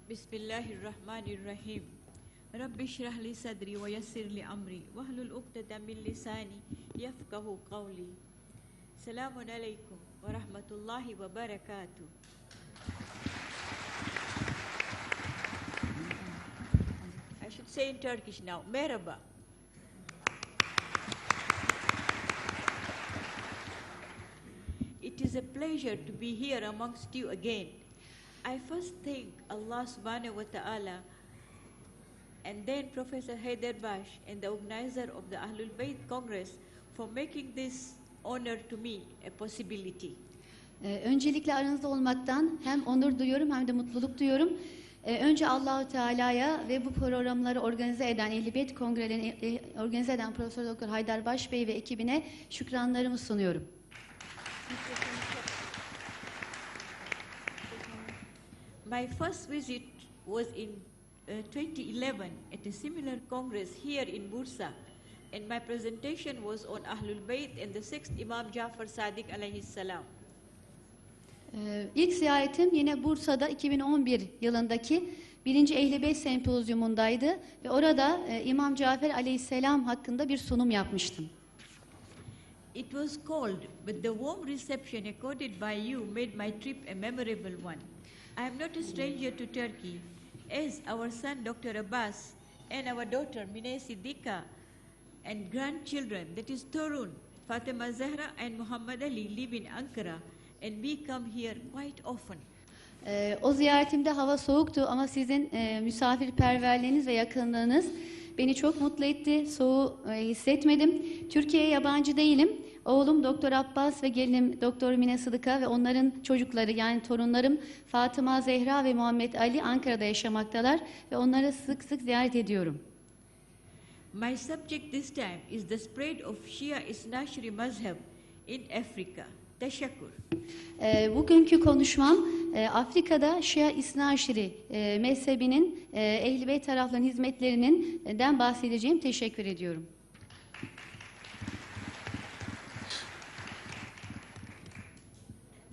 Bismillahirrahmanirrahim. Rabbi shrah li sadri wa yassir li amri wahlul 'uqdatam min lisani yafqahu qawli. Assalamun alaikum warahmatullahi wabarakatuh. I should say in Turkish now. Merhaba. It is a pleasure to be here amongst you again. I first thank Allah subhanahu wa ta'ala and then Professor Haider Bash and the organizer of the Ahlul Bayt Congress for making this honor to me a possibility. Öncelikle aranızda olmaktan hem onur duyuyorum hem de mutluluk duyuyorum. Önce Allah-u Teala'ya ve bu programları organize eden, Ehl-i Beyt Kongrelerini organize eden Profesör Doktor Haider Baş Bey ve ekibine şükranlarımı sunuyorum. My first visit was in 2011 at a similar congress here in Bursa, and my presentation was on Ahlul Bayt and the 6th Imam Jafar Sadiq alayhi salam. İlk ziyaretim yine Bursa'da 2011 yılındaki 1. Ehl-i Beyt Sempozyumundaydı ve orada İmam Cafer aleyhisselam hakkında bir sunum yapmıştım. It was cold, but the warm reception accorded by you made my trip a memorable one. I am not a stranger to Turkey, as our son Dr. Abbas and our daughter Mine Siddiqa and grandchildren, that is Torun, Fatima Zahra and Muhammad Ali live in Ankara and we come here quite often. O ziyaretimde hava soğuktu ama sizin misafirperverliğiniz ve yakınlığınız beni çok mutlu etti. Soğuğu hissetmedim. Türkiye'ye yabancı değilim. Oğlum Doktor Abbas ve gelinim Doktor Mine Sıdıka ve onların çocukları yani torunlarım Fatıma Zehra ve Muhammed Ali Ankara'da yaşamaktalar ve onları sık sık ziyaret ediyorum. My subject this time is the spread of Shia Isnashri Mazhab in Africa. Teşekkür. Bugünkü konuşmam Afrika'da Şia İsnaşiri mezhebinin Ehl-i Beyt taraflarının hizmetlerinden bahsedeceğim. Teşekkür ediyorum.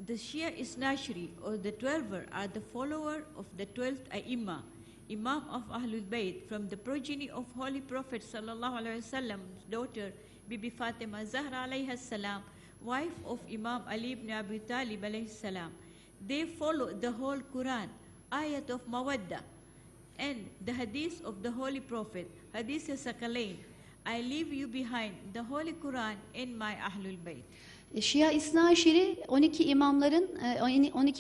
The Shia Isnashri or the Twelver are the follower of the 12th Aimma, Imam of Ahlul Bayt from the progeny of Holy Prophet sallallahu alaihi wasallam's daughter Bibi Fatima Zahra alayhi salam, wife of Imam Ali ibn Abi Talib alayhi salam. They follow the whole Quran, ayat of Mawadda, and the hadith of the Holy Prophet, Hadith Sakalain. I leave you behind the Holy Quran and my Ahlul Bayt. Şia İsnaşiri 12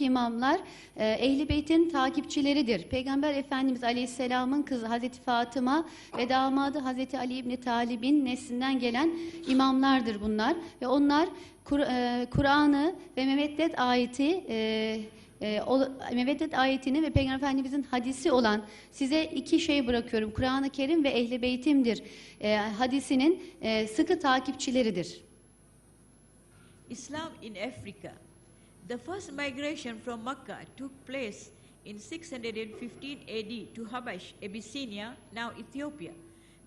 imamlar Ehl-i Beyt'in takipçileridir. Peygamber Efendimiz Aleyhisselam'ın kızı Hazreti Fatıma ve damadı Hazreti Ali İbni Talib'in neslinden gelen imamlardır bunlar ve onlar Kur'an'ı ve Meveddet ayetini ve Peygamber Efendimiz'in hadisi olan size iki şey bırakıyorum. Kur'an-ı Kerim ve Ehl-i Beytim'dir hadisinin sıkı takipçileridir. Islam in Africa. The first migration from Mecca took place in 615 AD to Habash, Abyssinia, now Ethiopia.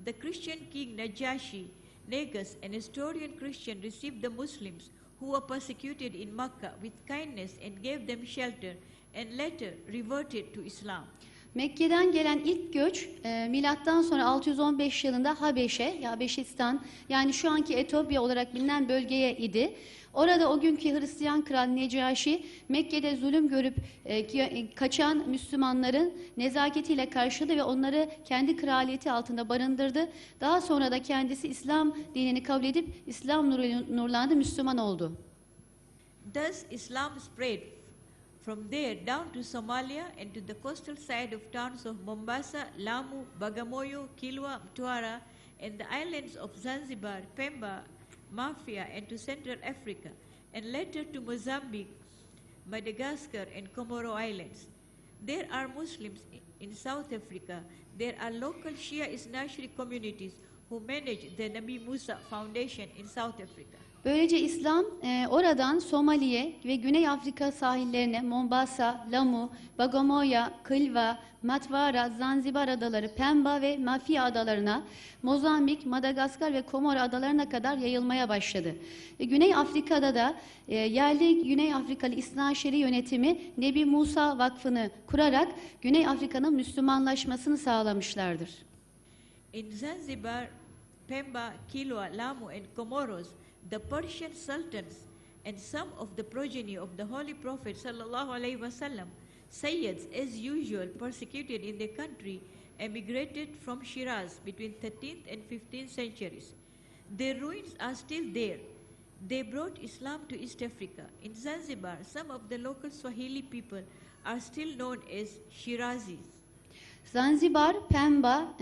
The Christian king Najashi, Negus, an historian Christian, received the Muslims who were persecuted in Mecca with kindness and gave them shelter and later reverted to Islam. Mekke'den gelen ilk göç milattan sonra 615 yılında Habeş'e, Habeşistan yani şu anki Etiyopya olarak bilinen bölgeye idi. Orada o günkü Hristiyan kral Necaşi Mekke'de zulüm görüp kaçan Müslümanların nezaketiyle karşıladı ve onları kendi kraliyeti altında barındırdı. Daha sonra da kendisi İslam dinini kabul edip İslam nurlandı, Müslüman oldu. Thus Islam spread from there down to Somalia and to the coastal side of towns of Mombasa, Lamu, Bagamoyo, Kilwa, Mtwara and the islands of Zanzibar, Pemba, Mafia and to Central Africa and later to Mozambique, Madagascar and Comoro Islands. There are Muslims in South Africa. There are local Shia Isnashri communities who manage the Nabi Musa Foundation in South Africa. Böylece İslam oradan Somali'ye ve Güney Afrika sahillerine Mombasa, Lamu, Bagamoyo, Kilwa, Matwara, Zanzibar adaları, Pemba ve Mafia adalarına, Mozambik, Madagaskar ve Komor adalarına kadar yayılmaya başladı. Ve Güney Afrika'da da yerli Güney Afrikalı İsnaşeri yönetimi Nebi Musa Vakfı'nı kurarak Güney Afrika'nın Müslümanlaşmasını sağlamışlardır. In Zanzibar, Pemba, Kilwa, Lamu, and Comoros, the Persian sultans and some of the progeny of the Holy Prophet sallallahu alaihi wasallam, Sayyids, as usual, persecuted in the country, emigrated from Shiraz between 13th and 15th centuries. Their ruins are still there. They brought Islam to East Africa. In Zanzibar, some of the local Swahili people are still known as Shirazis. Zanzibar, Pemba,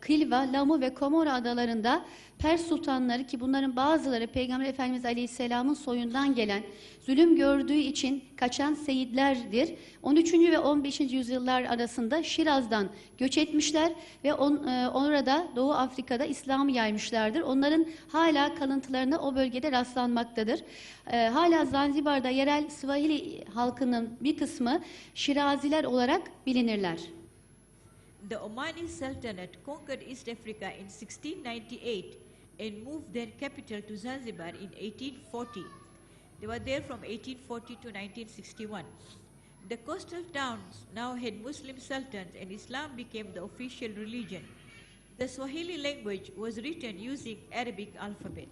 Kilwa, Lamu ve Komoro adalarında Pers sultanları, ki bunların bazıları Peygamber Efendimiz Aleyhisselam'ın soyundan gelen, zulüm gördüğü için kaçan seyitlerdir. 13. ve 15. yüzyıllar arasında Şiraz'dan göç etmişler ve orada Doğu Afrika'da İslam'ı yaymışlardır. Onların hala kalıntılarına o bölgede rastlanmaktadır. Hala Zanzibar'da yerel Swahili halkının bir kısmı Şiraziler olarak bilinirler. The Omani Sultanate conquered East Africa in 1698 and moved their capital to Zanzibar in 1840. They were there from 1840 to 1961. The coastal towns now had Muslim sultans and Islam became the official religion. The Swahili language was written using Arabic alphabet.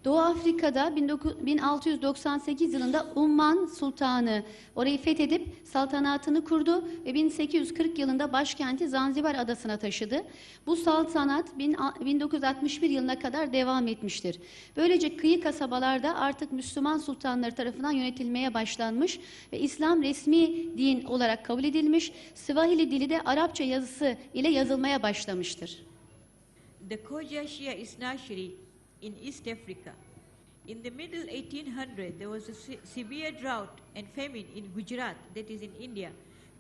Doğu Afrika'da 1698 yılında Umman Sultanı orayı fethedip saltanatını kurdu ve 1840 yılında başkenti Zanzibar adasına taşıdı. Bu saltanat 1961 yılına kadar devam etmiştir. Böylece kıyı kasabalarda artık Müslüman sultanları tarafından yönetilmeye başlanmış ve İslam resmi din olarak kabul edilmiş. Swahili dili de Arapça yazısı ile yazılmaya başlamıştır. The Khoja Shia Isnashri in East Africa. In the middle 1800s, there was a severe drought and famine in Gujarat, that is in India.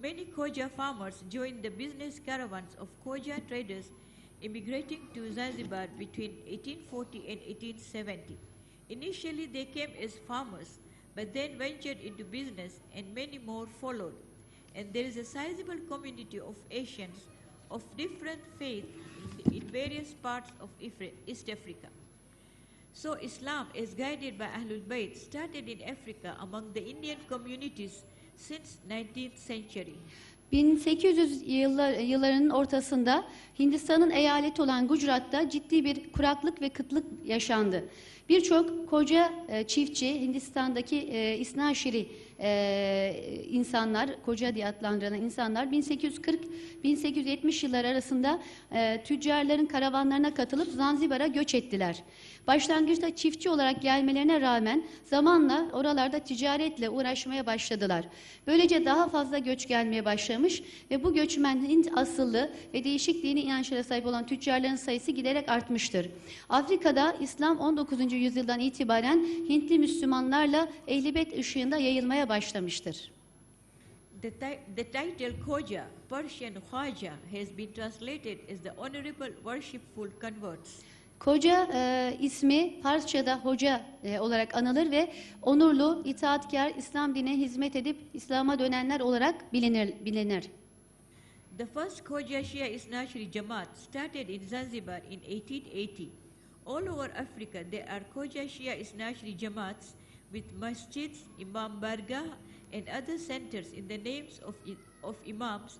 Many Khoja farmers joined the business caravans of Khoja traders immigrating to Zanzibar between 1840 and 1870. Initially, they came as farmers, but then ventured into business and many more followed. And there is a sizable community of Asians of different faith in various parts of East Africa. So Islam, as guided by Ahlul Bayt, started in Africa among the Indian communities since 19th century. 1800 yıllarının ortasında Hindistan'ın eyaleti olan Gujarat'ta ciddi bir kuraklık ve kıtlık yaşandı. Birçok koca çiftçi, Hindistan'daki İsnaşiri insanlar, koca diye adlandırılan insanlar 1840-1870 yıllar arasında tüccarların karavanlarına katılıp Zanzibar'a göç ettiler. Başlangıçta çiftçi olarak gelmelerine rağmen zamanla oralarda ticaretle uğraşmaya başladılar. Böylece daha fazla göç gelmeye başlamış ve bu göçmenliğin asıllı ve değişik dini inançlara sahip olan tüccarların sayısı giderek artmıştır. Afrika'da İslam 19. yüzyıldan itibaren Hintli Müslümanlarla Ehl-i Beyt ışığında yayılmaya başlamıştır. The title Khoja, Persian Khwaja, has been translated as the honorable worshipful converts. Koca ismi Farsça'da hoca olarak anılır ve onurlu, itaatkar, İslam dinine hizmet edip İslam'a dönenler olarak bilinir. The first Khoja Shia Isnashri Jamaat started in Zanzibar in 1880. All over Africa there are Khoja Shia Isnashri Jamaats with masjids, Imam Bargah and other centers in the names of imams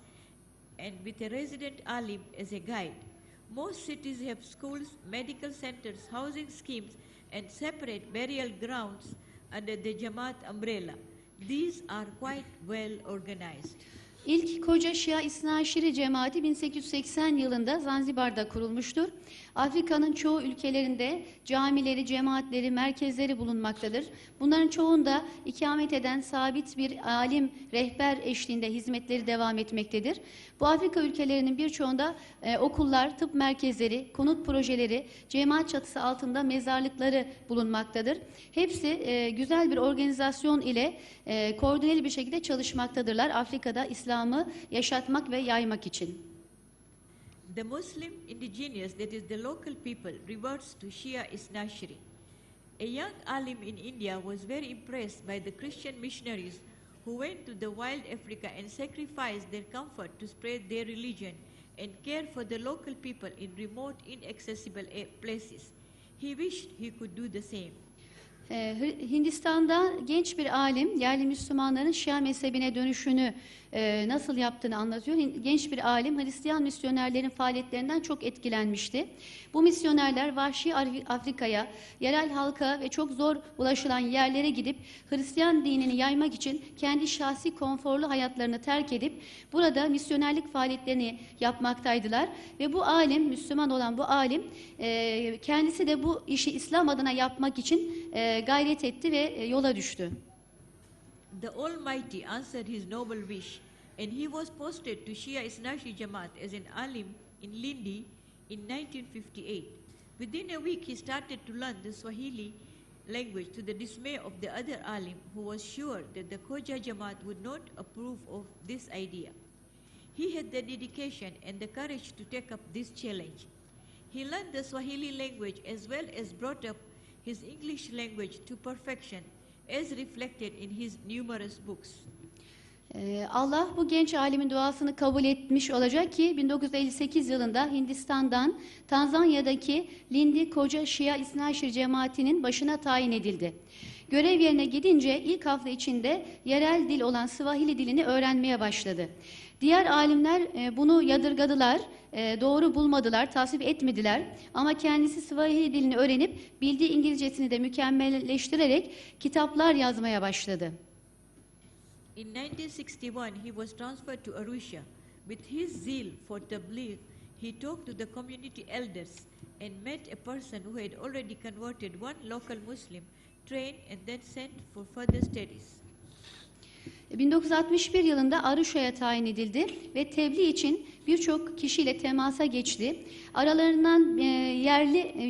and with a resident alim as a guide. Most cities have schools, medical centers, housing schemes and separate burial grounds under the Jamaat umbrella. These are quite well organized. İlk Koca Şia İsnaşiri Cemaati 1880 yılında Zanzibar'da kurulmuştur. Afrika'nın çoğu ülkelerinde camileri, cemaatleri, merkezleri bulunmaktadır. Bunların çoğunda ikamet eden sabit bir alim, rehber eşliğinde hizmetleri devam etmektedir. Bu Afrika ülkelerinin birçoğunda okullar, tıp merkezleri, konut projeleri, cemaat çatısı altında mezarlıkları bulunmaktadır. Hepsi güzel bir organizasyon ile koordineli bir şekilde çalışmaktadırlar Afrika'da İslam'ı yaşatmak ve yaymak için. The Muslim indigenous, that is the local people, reverts to Shia Isnashri. A young alim in India was very impressed by the Christian missionaries who went to the wild Africa and sacrificed their comfort to spread their religion and care for the local people in remote, inaccessible places. He wished he could do the same. Hindistan'da genç bir alim yerli Müslümanların Şia mezhebine dönüşünü nasıl yaptığını anlatıyor. Genç bir alim Hristiyan misyonerlerin faaliyetlerinden çok etkilenmişti. Bu misyonerler vahşi Afrika'ya, yerel halka ve çok zor ulaşılan yerlere gidip Hristiyan dinini yaymak için kendi şahsi konforlu hayatlarını terk edip burada misyonerlik faaliyetlerini yapmaktaydılar. Ve bu alim, Müslüman olan bu alim kendisi de bu işi İslam adına yapmak için gayret etti ve yola düştü. The Almighty answered his noble wish, and he was posted to Shia Isnashi Jamaat as an alim in Lindi in 1958. Within a week, he started to learn the Swahili language to the dismay of the other alim, who was sure that the Khoja Jamaat would not approve of this idea. He had the dedication and the courage to take up this challenge. He learned the Swahili language as well as brought up his English language to perfection, as reflected in his numerous books. Allah bu genç alimin duasını kabul etmiş olacak ki 1958 yılında Hindistan'dan Tanzanya'daki Lindi Koca Şia İsnaşir cemaatinin başına tayin edildi. Görev yerine gidince ilk hafta içinde yerel dil olan Swahili dilini öğrenmeye başladı. Diğer alimler bunu yadırgadılar, doğru bulmadılar, tasvip etmediler. Ama kendisi Swahili dilini öğrenip bildiği İngilizcesini de mükemmelleştirerek kitaplar yazmaya başladı. In 1961, he was transferred to Arusha. With his zeal for tabligh, he talked to the community elders and met a person who had already converted one local Muslim, trained and then sent for further studies. 1961 yılında Arusa'ya tayin edildi ve tebliğ için birçok kişiyle temasa geçti. Aralarından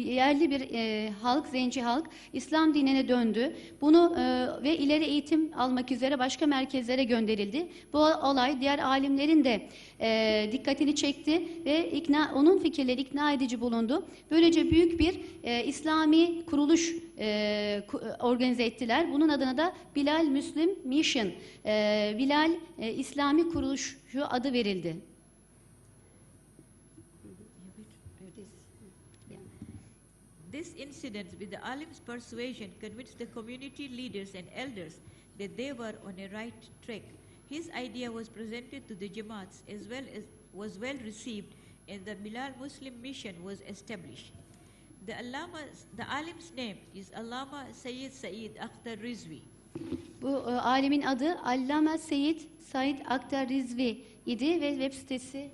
yerli bir halk, zenci halk İslam dinine döndü. Bunu ve ileri eğitim almak üzere başka merkezlere gönderildi. Bu olay diğer alimlerin de dikkatini çekti ve onun fikirleri ikna edici bulundu. Böylece büyük bir İslami kuruluş organize ettiler. Bunun adına da Bilal Muslim Mission, Bilal İslami Kuruluşu adı verildi. This incident with the alim's persuasion convinced the community leaders and elders that they were on a right track. His idea was presented to the Jamaats as well as was well received, and the Bilal Muslim Mission was established. The alim's name is Allama Sayyid Said Akhtar Rizvi. Bu alimin adı Allama Said Said Akhtar Rizvi idi ve web sitesi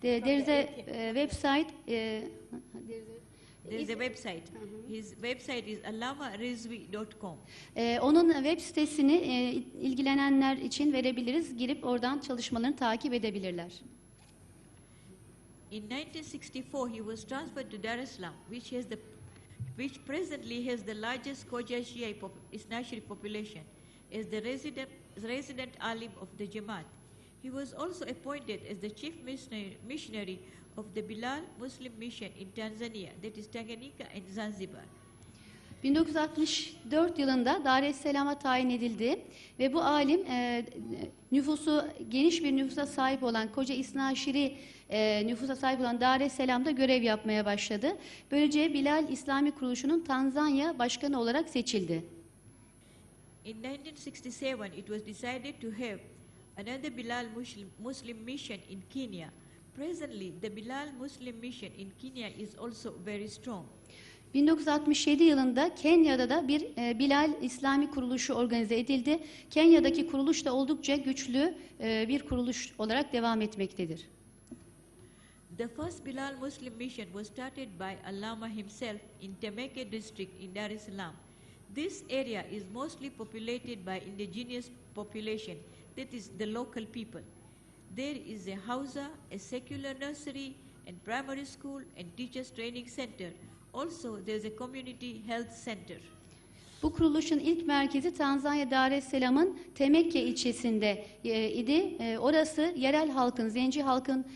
there's a website. There is a website. His website is allamarizvi.com. Onun web sitesini ilgilenenler için verebiliriz. Girip oradan çalışmalarını takip edebilirler. In 1964, he was transferred to Dar es Salaam, which presently has the largest Khoja Shia Isnashiri population, as the resident alim of the Jamaat. He was also appointed as the chief missionary of the Bilal Muslim Mission in Tanzania, that is Tanganyika and Zanzibar. 1964 yılında Dar es Salaam'a tayin edildi ve bu alim nüfusu geniş bir nüfusa sahip olan Koca İsnaşiri nüfusa sahip olan Dar es Salaam'da görev yapmaya başladı. Böylece Bilal İslami Kuruluşu'nun Tanzanya başkanı olarak seçildi. In 1967, it was decided to have another Bilal Muslim Mission in Kenya. Presently, the Bilal Muslim Mission in Kenya is also very strong. 1967 yılında Kenya'da da bir Bilal İslami Kuruluşu organize edildi. Kenya'daki kuruluş da oldukça güçlü bir kuruluş olarak devam etmektedir. The first Bilal Muslim Mission was started by Allama himself in Temeke district in Dar es Salaam. This area is mostly populated by indigenous population, that is the local people. There is a hausa, a secular nursery and primary school and teachers training center. Also, there is a community health center. Bu kuruluşun ilk merkezi Tanzanya Dar es Salaam'ın Temekke ilçesinde idi. Orası yerel halkın, zenci halkın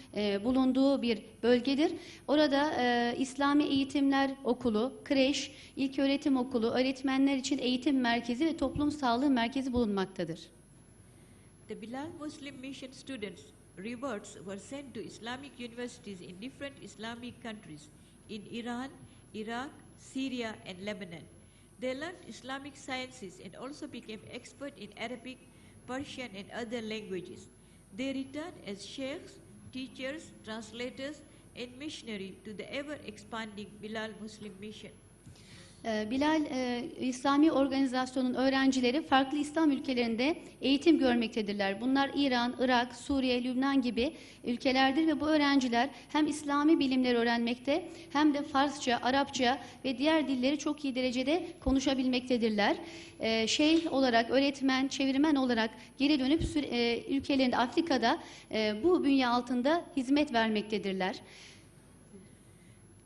bulunduğu bir bölgedir. Orada İslami Eğitimler Okulu, kreş, ilköğretim okulu, öğretmenler için eğitim merkezi ve toplum sağlığı merkezi bulunmaktadır. The Bilal Muslim Mission students, reverts, were sent to Islamic universities in different Islamic countries in Iran, Iraq, Syria, and Lebanon. They learned Islamic sciences and also became expert in Arabic, Persian, and other languages. They returned as sheikhs, teachers, translators, and missionaries to the ever-expanding Bilal Muslim Mission. Bilal İslami Organizasyon'un öğrencileri farklı İslam ülkelerinde eğitim görmektedirler. Bunlar İran, Irak, Suriye, Lübnan gibi ülkelerdir ve bu öğrenciler hem İslami bilimleri öğrenmekte hem de Farsça, Arapça ve diğer dilleri çok iyi derecede konuşabilmektedirler. Şeyh olarak, öğretmen, çevirmen olarak geri dönüp ülkelerinde, Afrika'da bu bünye altında hizmet vermektedirler.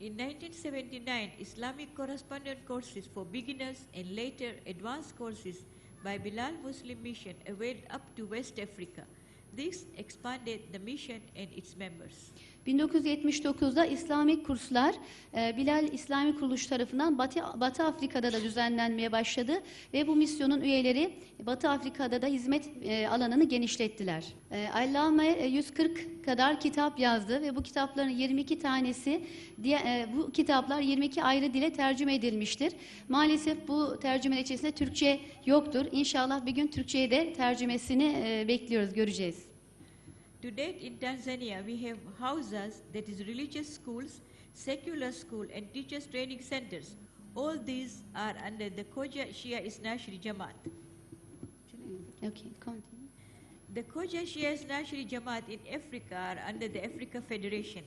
In 1979, Islamic correspondence courses for beginners and later advanced courses by Bilal Muslim Mission availed up to West Africa. This expanded the mission and its members. 1979'da İslami kurslar Bilal İslami Kuruluş tarafından Batı Afrika'da da düzenlenmeye başladı ve bu misyonun üyeleri Batı Afrika'da da hizmet alanını genişlettiler. Allame 140 kadar kitap yazdı ve bu kitapların 22 tanesi bu kitaplar 22 ayrı dile tercüme edilmiştir. Maalesef bu tercümeler içerisinde Türkçe yoktur. İnşallah bir gün Türkçe'ye de tercümesini bekliyoruz, göreceğiz. To date in Tanzania, we have houses, that is religious schools, secular school, and teachers training centers. All these are under the Khoja Shia Isnashri Jamaat. Okay, continue. The Khoja Shia Isnashri Jamaat in Africa are under the Africa Federation.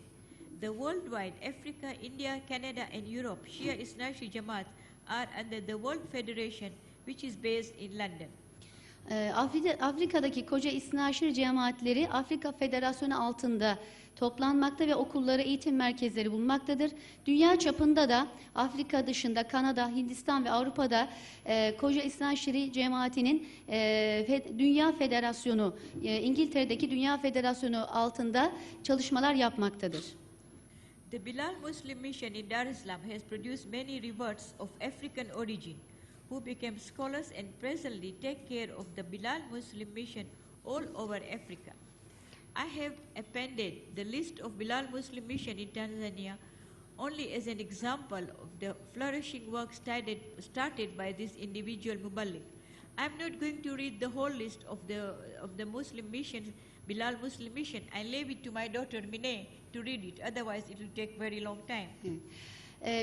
The worldwide Africa, India, Canada, and Europe Shia Isnashri Jamaat are under the World Federation, which is based in London. Afrika'daki Koca İsnaşir cemaatleri Afrika Federasyonu altında toplanmakta ve okulları, eğitim merkezleri bulunmaktadır. Dünya çapında da Afrika dışında Kanada, Hindistan ve Avrupa'da Koca İsnaşiri cemaatinin Dünya Federasyonu, İngiltere'deki Dünya Federasyonu altında çalışmalar yapmaktadır. The Bilal Muslim Mission in Dar es Salaam has produced many reverts of African origin, who became scholars and presently take care of the Bilal Muslim Mission all over Africa. I have appended the list of Bilal Muslim Mission in Tanzania only as an example of the flourishing work started by this individual Muballigh. I'm not going to read the whole list of the Muslim missions, Bilal Muslim Mission. I leave it to my daughter Mine to read it, otherwise it will take very long time.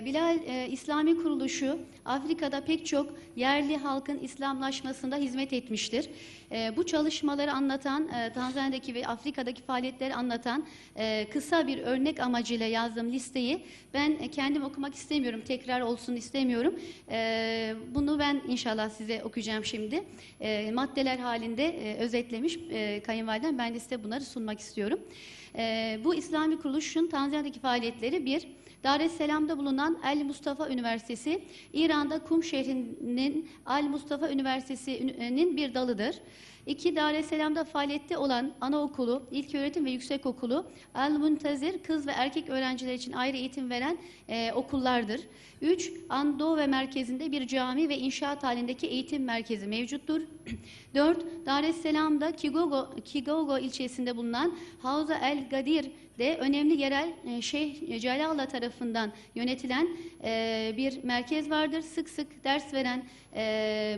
Bilal İslami Kuruluşu Afrika'da pek çok yerli halkın İslamlaşmasında hizmet etmiştir. Bu çalışmaları anlatan, Tanzanya'daki ve Afrika'daki faaliyetleri anlatan kısa bir örnek amacıyla yazdığım listeyi ben kendim okumak istemiyorum, tekrar olsun istemiyorum. Bunu ben inşallah size okuyacağım şimdi. Maddeler halinde özetlemiş kayınvalidem, ben de size bunları sunmak istiyorum. Bu İslami Kuruluşun Tanzanya'daki faaliyetleri: 1. Dar es Salaam'da bulunan El Mustafa Üniversitesi, İran'da Kum şehrinin El Mustafa Üniversitesi'nin bir dalıdır. 2. Dar es Salaam'da faaliyette olan anaokulu, ilköğretim ve yüksekokulu, El Muntazir kız ve erkek öğrenciler için ayrı eğitim veren okullardır. 3. Anadolu merkezinde bir cami ve inşaat halindeki eğitim merkezi mevcuttur. 4. Dar es Salaam'da Kigogo ilçesinde bulunan Havza El Gadir de önemli yerel Şeyh Celala tarafından yönetilen bir merkez vardır. Sık sık ders veren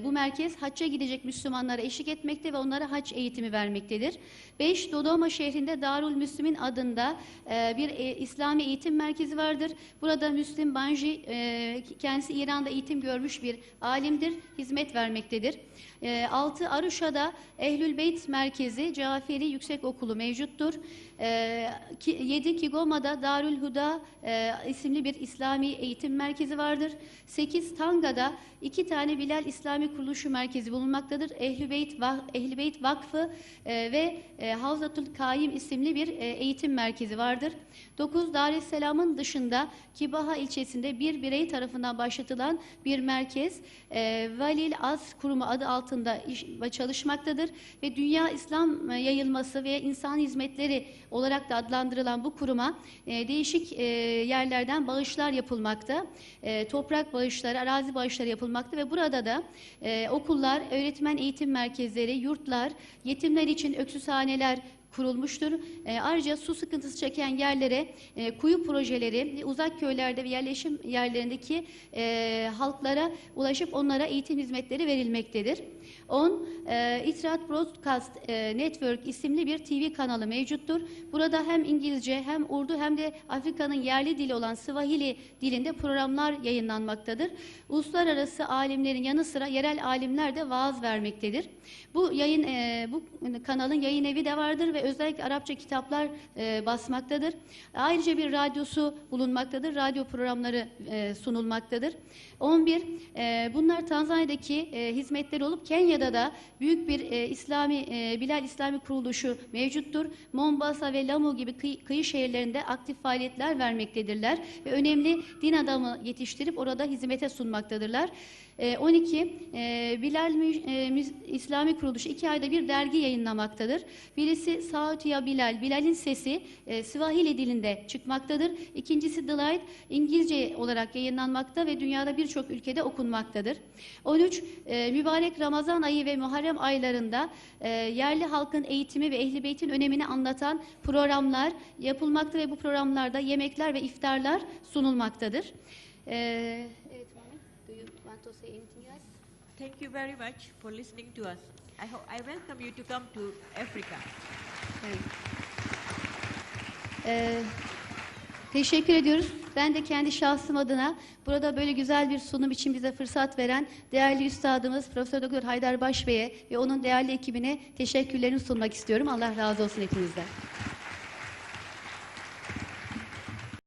bu merkez hacca gidecek Müslümanlara eşlik etmekte ve onlara hac eğitimi vermektedir. 5. Dodoma şehrinde Darul Müslümin adında bir İslami eğitim merkezi vardır. Burada Müslim Banji kendisi İran'da eğitim görmüş bir alimdir, hizmet vermektedir. 6 Aruşa'da Ehlül Beyt Merkezi Caferi Yüksekokulu mevcuttur. 7 Kigoma'da Darül Huda isimli bir İslami eğitim merkezi vardır. 8 Tanga'da 2 tane Bilal İslami Kuruluşu Merkezi bulunmaktadır. Ehl-i Beyt Vakfı ve Havzatul Kaim isimli bir eğitim merkezi vardır. 9 Dar es Selam'ın dışında Kibaha ilçesinde bir birey tarafından başlatılan bir merkez Valil Az Kurumu adı altında çalışmaktadır ve Dünya İslam Yayılması ve İnsan Hizmetleri olarak da adlandırılan bu kuruma değişik yerlerden bağışlar yapılmakta. Toprak bağışları, arazi bağışları yapılmakta ve burada da okullar, öğretmen eğitim merkezleri, yurtlar, yetimler için öksüzhaneler kurulmuştur. Ayrıca su sıkıntısı çeken yerlere kuyu projeleri, uzak köylerde ve yerleşim yerlerindeki halklara ulaşıp onlara eğitim hizmetleri verilmektedir. 10. İttihat Broadcast Network isimli bir TV kanalı mevcuttur. Burada hem İngilizce hem Urdu hem de Afrika'nın yerli dili olan Swahili dilinde programlar yayınlanmaktadır. Uluslararası alimlerin yanı sıra yerel alimler de vaaz vermektedir. Bu kanalın yayın evi de vardır ve özellikle Arapça kitaplar basmaktadır. Ayrıca bir radyosu bulunmaktadır. Radyo programları sunulmaktadır. 11. Bunlar Tanzanya'daki hizmetleri olup Kenya'da da büyük bir Bilal İslami Kuruluşu mevcuttur. Mombasa ve Lamu gibi kıyı şehirlerinde aktif faaliyetler vermektedirler ve önemli din adamı yetiştirip orada hizmete sunmaktadırlar. 12. Bilal İslami Kuruluşu 2 ayda bir dergi yayınlamaktadır. Birisi Sauti Ya Bilal, Bilal'in sesi Swahili dilinde çıkmaktadır. İkincisi The Light İngilizce olarak yayınlanmakta ve dünyada birçok ülkede okunmaktadır. 13. Mübarek Ramazan ayı ve Muharrem aylarında yerli halkın eğitimi ve Ehl-i Beyt'in önemini anlatan programlar yapılmakta ve bu programlarda yemekler ve iftarlar sunulmaktadır. Evet, do you want to say anything else? Thank you very much for listening to us. I welcome you to come to Africa. Evet. Teşekkür ediyoruz. Ben de kendi şahsım adına burada böyle güzel bir sunum için bize fırsat veren değerli üstadımız Profesör Doktor Haydar Baş Bey'e ve onun değerli ekibine teşekkürlerimi sunmak istiyorum. Allah razı olsun hepinizden.